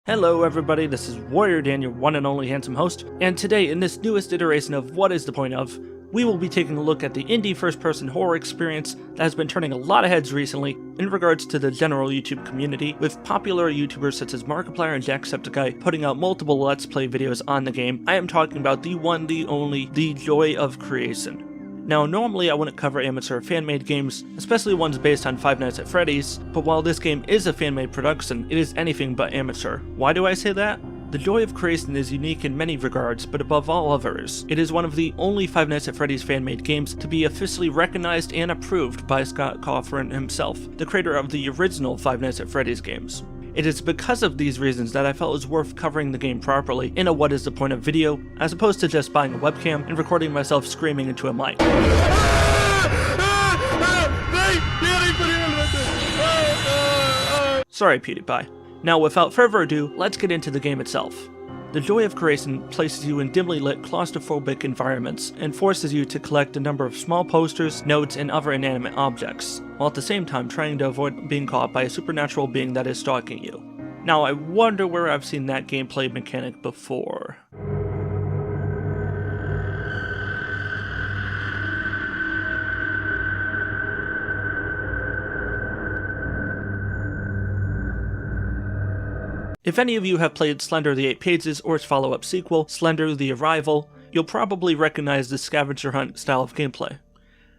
Hello everybody, this is WarriorDan, your one and only handsome host, and today in this newest iteration of What is the Point of, we will be taking a look at the indie first-person horror experience that has been turning a lot of heads recently in regards to the general YouTube community, with popular YouTubers such as Markiplier and Jacksepticeye putting out multiple Let's Play videos on the game. I am talking about the one, the only, the joy of creation. Now, normally I wouldn't cover amateur fan-made games, especially ones based on Five Nights at Freddy's, but while this game is a fan-made production, it is anything but amateur. Why do I say that? The joy of creation is unique in many regards, but above all others, it is one of the only Five Nights at Freddy's fan-made games to be officially recognized and approved by Scott Cawthon himself, the creator of the original Five Nights at Freddy's games. It is because of these reasons that I felt it was worth covering the game properly in a What is the Point of video, as opposed to just buying a webcam and recording myself screaming into a mic. Sorry, PewDiePie. Now, without further ado, let's get into the game itself. The joy of creation places you in dimly lit, claustrophobic environments and forces you to collect a number of small posters, notes, and other inanimate objects, while at the same time trying to avoid being caught by a supernatural being that is stalking you. Now, I wonder where I've seen that gameplay mechanic before. If any of you have played Slender the 8 Pages or its follow-up sequel, Slender the Arrival, you'll probably recognize the scavenger hunt style of gameplay.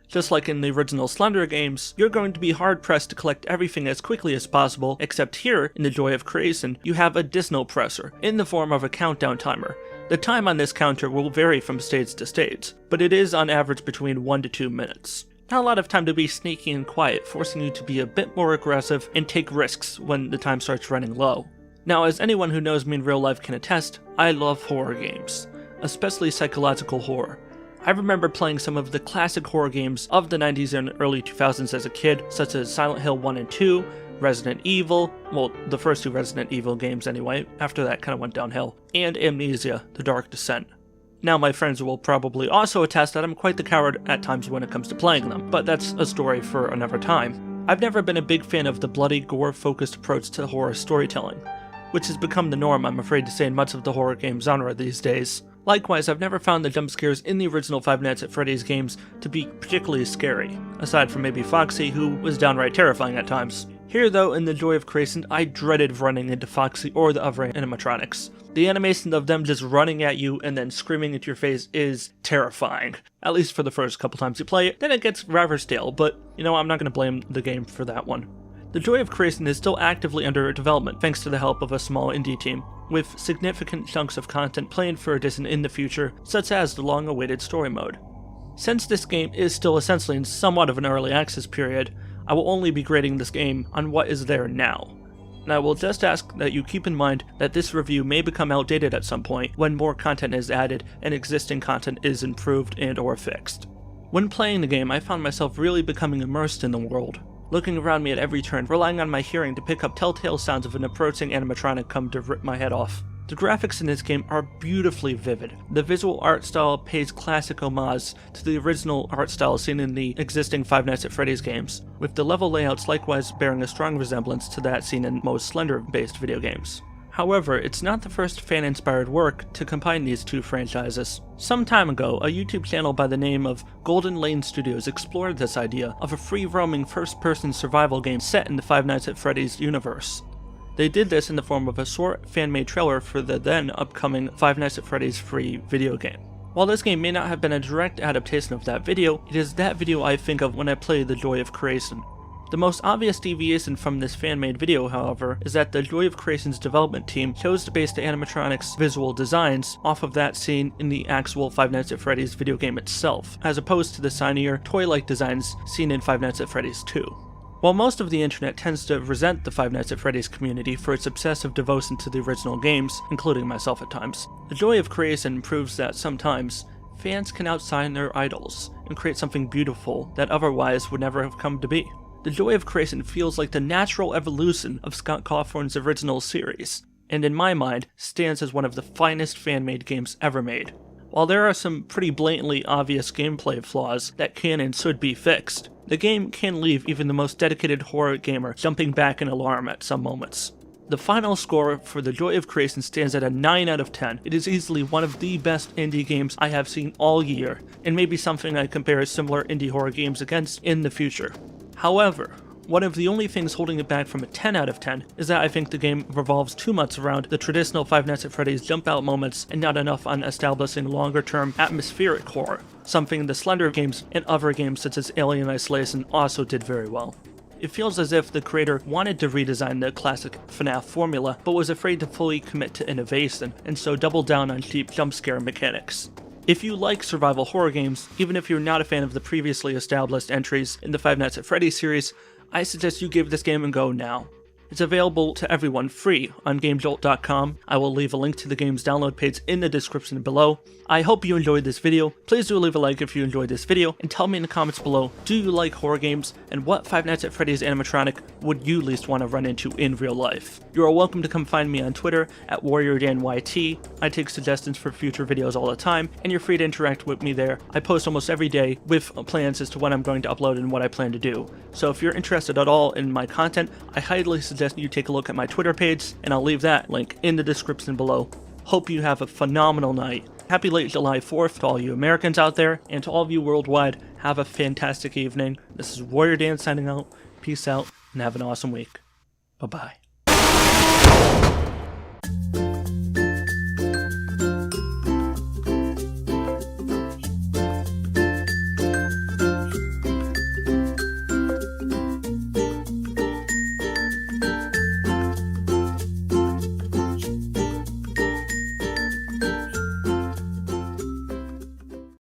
Just like in the original Slender games, you're going to be hard-pressed to collect everything as quickly as possible, except here, in the joy of creation, you have a disno presser, in the form of a countdown timer. The time on this counter will vary from stage to stage, but it is on average between 1 to 2 minutes. Not a lot of time to be sneaky and quiet, forcing you to be a bit more aggressive and take risks when the time starts running low. Now, as anyone who knows me in real life can attest, I love horror games, especially psychological horror. I remember playing some of the classic horror games of the 90s and early 2000s as a kid, such as Silent Hill 1 and 2, Resident Evil, well, the first two Resident Evil games anyway, after that kind of went downhill, and Amnesia, The Dark Descent. Now, my friends will probably also attest that I'm quite the coward at times when it comes to playing them, but that's a story for another time. I've never been a big fan of the bloody, gore-focused approach to horror storytelling, which has become the norm, I'm afraid to say, in much of the horror game genre these days. Likewise, I've never found the jump scares in the original Five Nights at Freddy's games to be particularly scary, aside from maybe Foxy, who was downright terrifying at times. Here though, in the joy of creation, I dreaded running into Foxy or the other animatronics. The animation of them just running at you and then screaming into your face is terrifying. At least for the first couple times you play it, then it gets rather stale, but you know, I'm not going to blame the game for that one. The joy of creation is still actively under development thanks to the help of a small indie team, with significant chunks of content planned for addition in the future, such as the long-awaited story mode. Since this game is still essentially in somewhat of an early access period, I will only be grading this game on what is there now. And I will just ask that you keep in mind that this review may become outdated at some point when more content is added and existing content is improved and or fixed. When playing the game, I found myself really becoming immersed in the world, looking around me at every turn, relying on my hearing to pick up telltale sounds of an approaching animatronic come to rip my head off. The graphics in this game are beautifully vivid. The visual art style pays classic homage to the original art style seen in the existing Five Nights at Freddy's games, with the level layouts likewise bearing a strong resemblance to that seen in most Slender-based video games. However, it's not the first fan-inspired work to combine these two franchises. Some time ago, a YouTube channel by the name of Golden Lane Studios explored this idea of a free-roaming first-person survival game set in the Five Nights at Freddy's universe. They did this in the form of a short fan-made trailer for the then upcoming Five Nights at Freddy's free video game. While this game may not have been a direct adaptation of that video, it is that video I think of when I play The Joy of Creation. The most obvious deviation from this fan-made video, however, is that the Joy of Creation's development team chose to base the animatronics' visual designs off of that seen in the actual Five Nights at Freddy's video game itself, as opposed to the shinier, toy-like designs seen in Five Nights at Freddy's 2. While most of the internet tends to resent the Five Nights at Freddy's community for its obsessive devotion to the original games, including myself at times, the Joy of Creation proves that sometimes fans can outshine their idols and create something beautiful that otherwise would never have come to be. The joy of creation feels like the natural evolution of Scott Cawthon's original series, and in my mind, stands as one of the finest fan-made games ever made. While there are some pretty blatantly obvious gameplay flaws that can and should be fixed, the game can leave even the most dedicated horror gamer jumping back in alarm at some moments. The final score for The Joy of Creation stands at a 9 out of 10. It is easily one of the best indie games I have seen all year, and maybe something I compare similar indie horror games against in the future. However, one of the only things holding it back from a 10 out of 10 is that I think the game revolves too much around the traditional Five Nights at Freddy's jump out moments and not enough on establishing longer term atmospheric horror, something the Slender games and other games such as Alien Isolation also did very well. It feels as if the creator wanted to redesign the classic FNAF formula, but was afraid to fully commit to innovation, and so doubled down on cheap jump scare mechanics. If you like survival horror games, even if you're not a fan of the previously established entries in the Five Nights at Freddy's series, I suggest you give this game a go now. It's available to everyone free on GameJolt.com. I will leave a link to the game's download page in the description below. I hope you enjoyed this video. Please do leave a like if you enjoyed this video, and tell me in the comments below, do you like horror games, and what Five Nights at Freddy's animatronic would you least want to run into in real life? You are welcome to come find me on Twitter at WarriorDanYT. I take suggestions for future videos all the time, and you're free to interact with me there. I post almost every day with plans as to when I'm going to upload and what I plan to do. So if you're interested at all in my content, I highly suggest you take a look at my Twitter page, and I'll leave that link in the description below. Hope you have a phenomenal night. Happy late July 4th to all you Americans out there, and to all of you worldwide, have a fantastic evening. This is WarriorDan signing out. Peace out, and have an awesome week. Bye-bye.